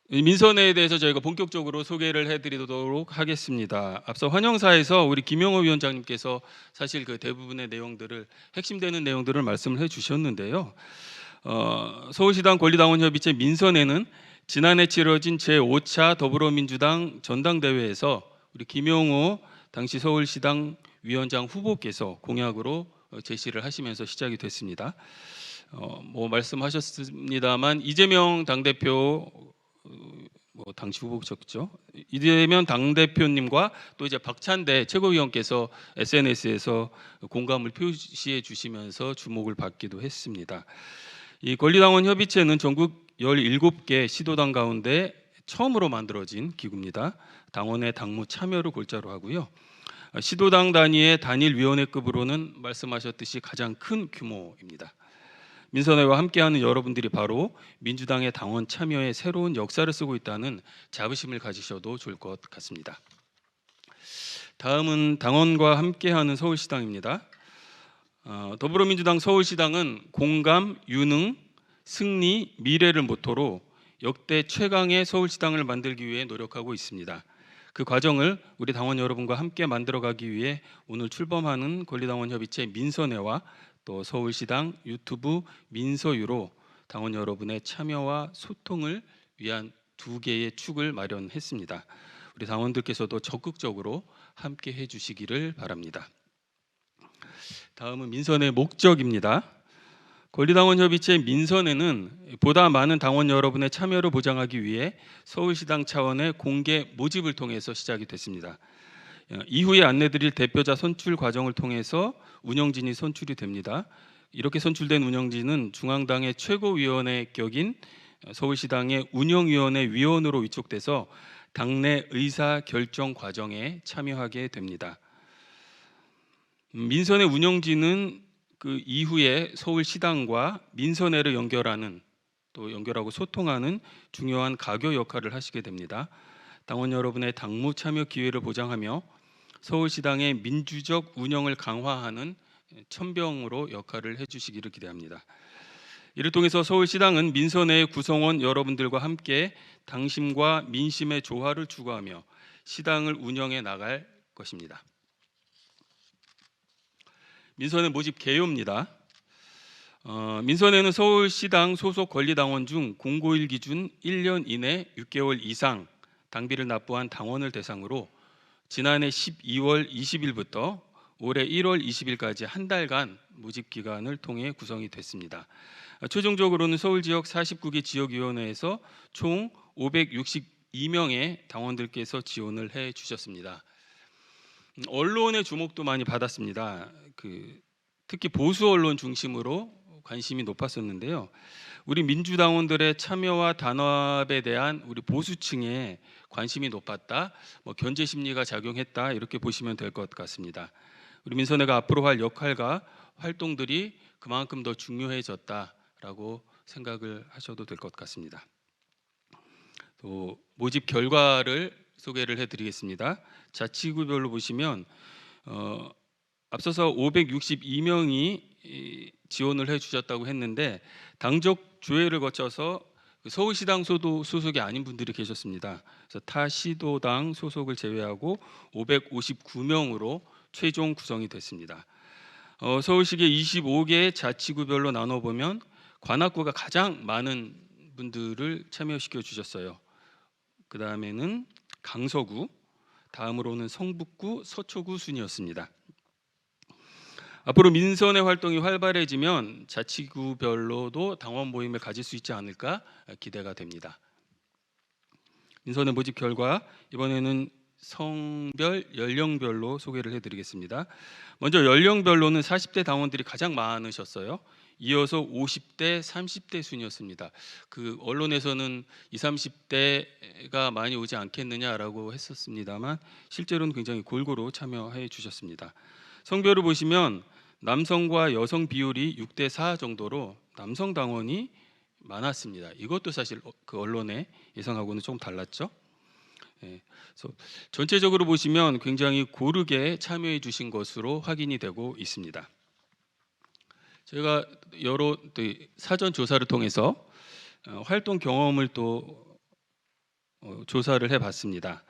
이 민선회에 대해서 저희가 본격적으로 소개를 해드리도록 하겠습니다. 앞서 환영사에서 우리 김영호 위원장님께서 사실 그 대부분의 내용들을 핵심되는 내용들을 말씀을 해주셨는데요. 서울시당 권리당원협의체 민선회는 지난해 치러진 제5차 더불어민주당 전당대회에서 우리 김영호 당시 서울시당 위원장 후보께서 공약으로 제시를 하시면서 시작이 됐습니다. 말씀하셨습니다만 이재명 당대표 당시 후보셨죠. 이재명 당대표님과 또 이제 박찬대 최고위원께서 SNS에서 공감을 표시해 주시면서 주목을 받기도 했습니다. 이 권리당원 협의체는 전국 17개 시도당 가운데 처음으로 만들어진 기구입니다. 당원의 당무 참여를 골자로 하고요. 시도당 단위의 단일위원회급으로는 말씀하셨듯이 가장 큰 규모입니다. 민선회와 함께하는 여러분들이 바로 민주당의 당원 참여에 새로운 역사를 쓰고 있다는 자부심을 가지셔도 좋을 것 같습니다. 다음은 당원과 함께하는 서울시당입니다. 더불어민주당 서울시당은 공감, 유능, 승리, 미래를 모토로 역대 최강의 서울시당을 만들기 위해 노력하고 있습니다. 그 과정을 우리 당원 여러분과 함께 만들어가기 위해 오늘 출범하는 권리당원협의체 민선회와 또 서울시당 유튜브 민서유로 당원 여러분의 참여와 소통을 위한 두 개의 축을 마련했습니다. 우리 당원들께서도 적극적으로 함께 해주시기를 바랍니다. 다음은 민선의 목적입니다. 권리당원협의체 민선회는 보다 많은 당원 여러분의 참여를 보장하기 위해 서울시당 차원의 공개 모집을 통해서 시작이 됐습니다. 이후에 안내드릴 대표자 선출 과정을 통해서 운영진이 선출이 됩니다. 이렇게 선출된 운영진은 중앙당의 최고위원회 격인 서울시당의 운영위원회 위원으로 위촉돼서 당내 의사결정 과정에 참여하게 됩니다. 민선회 운영진은 그 이후에 서울시당과 민선회를 연결하고 소통하는 중요한 가교 역할을 하시게 됩니다. 당원 여러분의 당무 참여 기회를 보장하며 서울시당의 민주적 운영을 강화하는 천병으로 역할을 해주시기를 기대합니다. 이를 통해서 서울시당은 민선회의 구성원 여러분들과 함께 당심과 민심의 조화를 추구하며 시당을 운영해 나갈 것입니다. 민선회 모집 개요입니다. 민선회는 서울시당 소속 권리당원 중 공고일 기준 1년 이내 6개월 이상 당비를 납부한 당원을 대상으로 지난해 12월 20일부터 올해 1월 20일까지 한 달간 모집 기간을 통해 구성이 됐습니다. 최종적으로는 서울지역 49개 지역위원회에서 총 562명의 당원들께서 지원을 해 주셨습니다. 언론의 주목도 많이 받았습니다. 특히 보수 언론 중심으로 관심이 높았었는데요. 우리 민주당원들의 참여와 단합에 대한 우리 보수층의 관심이 높았다, 견제 심리가 작용했다 이렇게 보시면 될 것 같습니다. 우리 민선회가 앞으로 할 역할과 활동들이 그만큼 더 중요해졌다라고 생각을 하셔도 될 것 같습니다. 또 모집 결과를 소개를 해드리겠습니다. 자치구별로 보시면 앞서서 562명이 지원을 해주셨다고 했는데 당적 조회를 거쳐서 서울시당 소속이 아닌 분들이 계셨습니다. 그래서 타 시도당 소속을 제외하고 559명으로 최종 구성이 됐습니다. 서울시계 25개 자치구별로 나눠보면 관악구가 가장 많은 분들을 참여시켜 주셨어요. 그 다음에는 강서구, 다음으로는 성북구, 서초구 순이었습니다. 앞으로 민선회 활동이 활발해지면 자치구별로도 당원 모임을 가질 수 있지 않을까 기대가 됩니다. 민선회 모집 결과 이번에는 성별, 연령별로 소개를 해드리겠습니다. 먼저 연령별로는 40대 당원들이 가장 많으셨어요. 이어서 50대, 30대 순이었습니다. 그 언론에서는 20, 30대가 많이 오지 않겠느냐라고 했었습니다만 실제로는 굉장히 골고루 참여해 주셨습니다. 성별을 보시면 남성과 여성 비율이 6대 4 정도로 남성 당원이 많았습니다. 이것도 사실 그 언론의 예상하고는 조금 달랐죠. 그래서 전체적으로 보시면 굉장히 고르게 참여해 주신 것으로 확인이 되고 있습니다. 제가 여러 사전 조사를 통해서 활동 경험을 또 조사를 해봤습니다.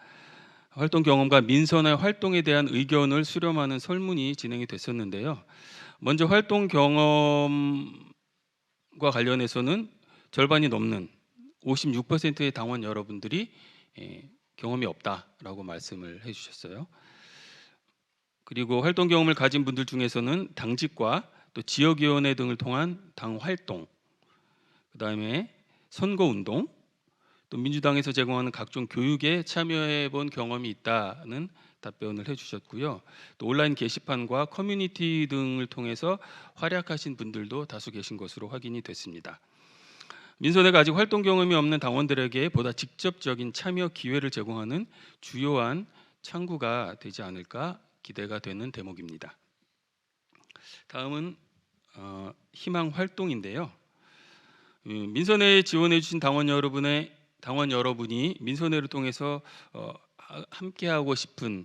활동 경험과 민선의 활동에 대한 의견을 수렴하는 설문이 진행이 됐었는데요. 먼저 활동 경험과 관련해서는 절반이 넘는 56%의 당원 여러분들이 경험이 없다라고 말씀을 해주셨어요. 그리고 활동 경험을 가진 분들 중에서는 당직과 또 지역위원회 등을 통한 당 활동, 그다음에 선거운동, 또 민주당에서 제공하는 각종 교육에 참여해 본 경험이 있다는 답변을 해주셨고요. 또 온라인 게시판과 커뮤니티 등을 통해서 활약하신 분들도 다수 계신 것으로 확인이 됐습니다. 민선회가 아직 활동 경험이 없는 당원들에게 보다 직접적인 참여 기회를 제공하는 주요한 창구가 되지 않을까 기대가 되는 대목입니다. 다음은 희망 활동인데요. 민선회에 지원해 주신 당원 여러분이 민선회를 통해서 함께하고 싶은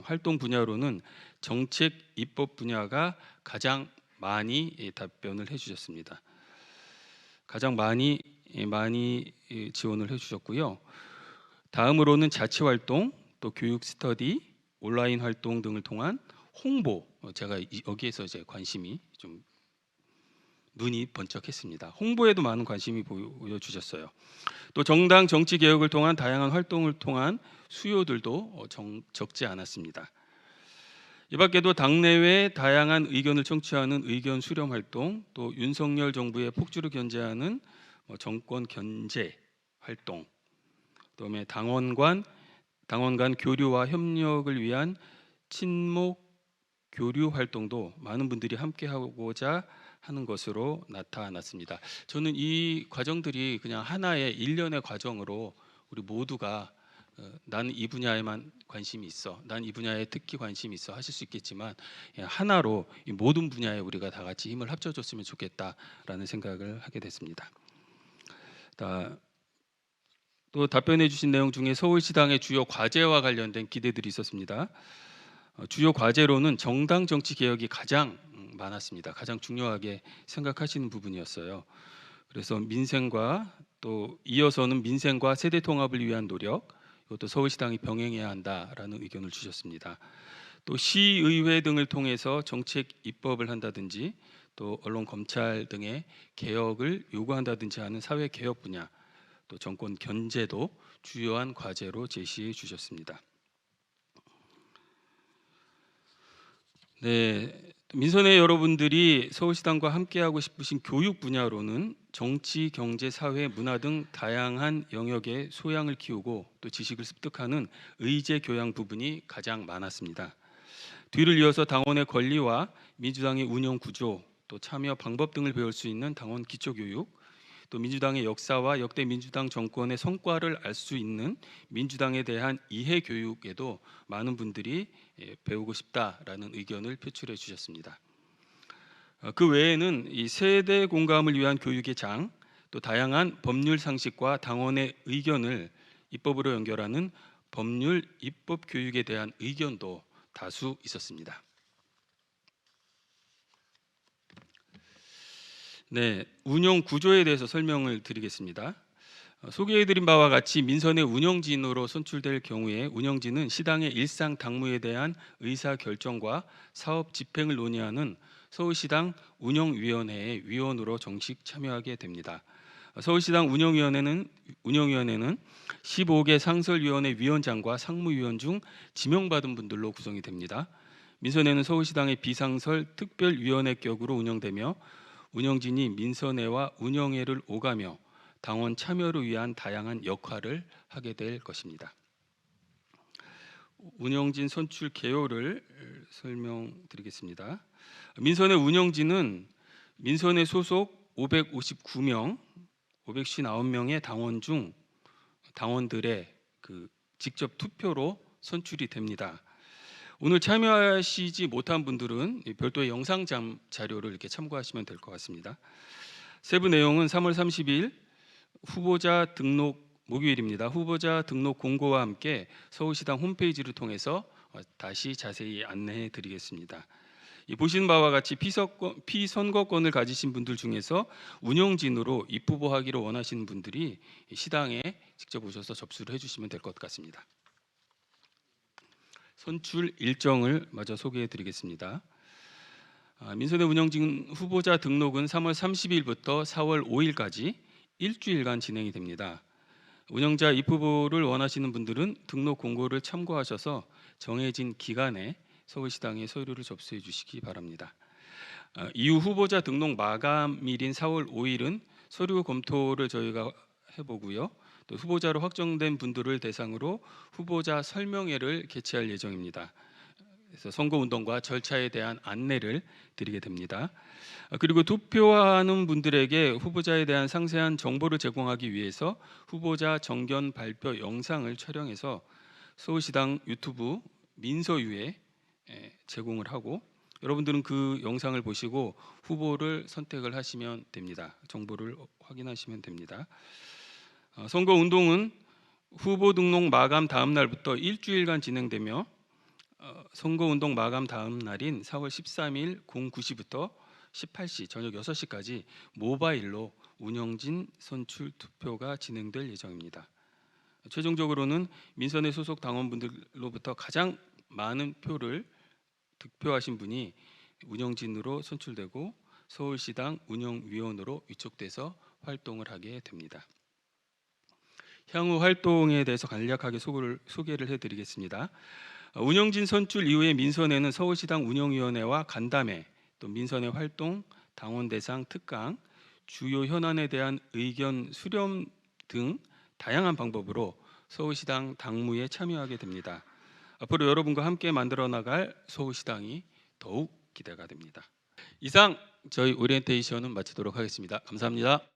활동 분야로는 정책 입법 분야가 가장 많이 답변을 해주셨습니다. 가장 많이 지원을 해주셨고요. 다음으로는 자치 활동, 또 교육 스터디, 온라인 활동 등을 통한 홍보, 제가 여기에서 이제 관심이 좀 눈이 번쩍했습니다. 홍보에도 많은 관심이 보여주셨어요. 또 정당 정치 개혁을 통한 다양한 활동을 통한 수요들도 적지 않았습니다. 이 밖에도 당내외 다양한 의견을 청취하는 의견 수렴 활동, 또 윤석열 정부의 폭주를 견제하는 정권 견제 활동, 그다음에 당원 간 교류와 협력을 위한 친목 교류 활동도 많은 분들이 함께 하고자 하는 것으로 나타났습니다. 저는 이 과정들이 그냥 하나의 일련의 과정으로 우리 모두가 나는 이 분야에만 관심이 있어, 난 이 분야에 특히 관심이 있어 하실 수 있겠지만 하나로 이 모든 분야에 우리가 다 같이 힘을 합쳐줬으면 좋겠다라는 생각을 하게 됐습니다. 또 답변해 주신 내용 중에 서울시당의 주요 과제와 관련된 기대들이 있었습니다. 주요 과제로는 정당 정치 개혁이 가장 많았습니다. 가장 중요하게 생각하시는 부분이었어요. 그래서 민생과 또 이어서는 민생과 세대 통합을 위한 노력, 이것도 서울시당이 병행해야 한다라는 의견을 주셨습니다. 또 시의회 등을 통해서 정책 입법을 한다든지 또 언론 검찰 등의 개혁을 요구한다든지 하는 사회 개혁 분야, 또 정권 견제도 주요한 과제로 제시해 주셨습니다. 네, 민선회 여러분들이 서울시당과 함께하고 싶으신 교육 분야로는 정치, 경제, 사회, 문화 등 다양한 영역의 소양을 키우고 또 지식을 습득하는 의제 교양 부분이 가장 많았습니다. 뒤를 이어서 당원의 권리와 민주당의 운영 구조, 또 참여 방법 등을 배울 수 있는 당원 기초교육, 또 민주당의 역사와 역대 민주당 정권의 성과를 알 수 있는 민주당에 대한 이해 교육에도 많은 분들이 배우고 싶다라는 의견을 표출해 주셨습니다. 그 외에는 이 세대 공감을 위한 교육의 장, 또 다양한 법률 상식과 당원의 의견을 입법으로 연결하는 법률 입법 교육에 대한 의견도 다수 있었습니다. 네, 운영 구조에 대해서 설명을 드리겠습니다. 소개해드린 바와 같이 민선의 운영진으로 선출될 경우에 운영진은 시당의 일상 당무에 대한 의사 결정과 사업 집행을 논의하는 서울시당 운영위원회의 위원으로 정식 참여하게 됩니다. 서울시당 운영위원회는 15개 상설위원회 위원장과 상무위원 중 지명받은 분들로 구성이 됩니다. 민선회는 서울시당의 비상설 특별위원회 격으로 운영되며 운영진이 민선회와 운영회를 오가며 당원 참여를 위한 다양한 역할을 하게 될 것입니다. 운영진 선출 개요를 설명드리겠습니다. 민선회 운영진은 민선회 소속 559명의 당원 중 당원들의 직접 투표로 선출이 됩니다. 오늘 참여하시지 못한 분들은 별도의 영상 자료를 이렇게 참고하시면 될 것 같습니다. 세부 내용은 3월 30일 후보자 등록 목요일입니다. 후보자 등록 공고와 함께 서울시당 홈페이지를 통해서 다시 자세히 안내해 드리겠습니다. 이 보시는 바와 같이 피선거권을 가지신 분들 중에서 운영진으로 입후보하기를 원하시는 분들이 시당에 직접 오셔서 접수를 해주시면 될 것 같습니다. 선출 일정을 마저 소개해드리겠습니다. 민선회 운영진 후보자 등록은 3월 30일부터 4월 5일까지 일주일간 진행이 됩니다. 운영자 입후보를 원하시는 분들은 등록 공고를 참고하셔서 정해진 기간에 서울시당에 서류를 접수해 주시기 바랍니다. 이후 후보자 등록 마감일인 4월 5일은 서류 검토를 저희가 해보고요. 또 후보자로 확정된 분들을 대상으로 후보자 설명회를 개최할 예정입니다. 그래서 선거운동과 절차에 대한 안내를 드리게 됩니다. 그리고 투표하는 분들에게 후보자에 대한 상세한 정보를 제공하기 위해서 후보자 정견 발표 영상을 촬영해서 서울시당 유튜브 민서유에 제공을 하고 여러분들은 그 영상을 보시고 후보를 선택을 하시면 됩니다. 정보를 확인하시면 됩니다. 선거운동은 후보 등록 마감 다음 날부터 일주일간 진행되며 선거운동 마감 다음 날인 4월 13일 09시부터 18시 저녁 6시까지 모바일로 운영진 선출 투표가 진행될 예정입니다. 최종적으로는 민선회 소속 당원분들로부터 가장 많은 표를 득표하신 분이 운영진으로 선출되고 서울시당 운영위원으로 위촉돼서 활동을 하게 됩니다. 향후 활동에 대해서 간략하게 소개를 해드리겠습니다. 운영진 선출 이후에 민선회는 서울시당 운영위원회와 간담회, 또 민선회 활동, 당원 대상 특강, 주요 현안에 대한 의견 수렴 등 다양한 방법으로 서울시당 당무에 참여하게 됩니다. 앞으로 여러분과 함께 만들어 나갈 서울시당이 더욱 기대가 됩니다. 이상 저희 오리엔테이션은 마치도록 하겠습니다. 감사합니다.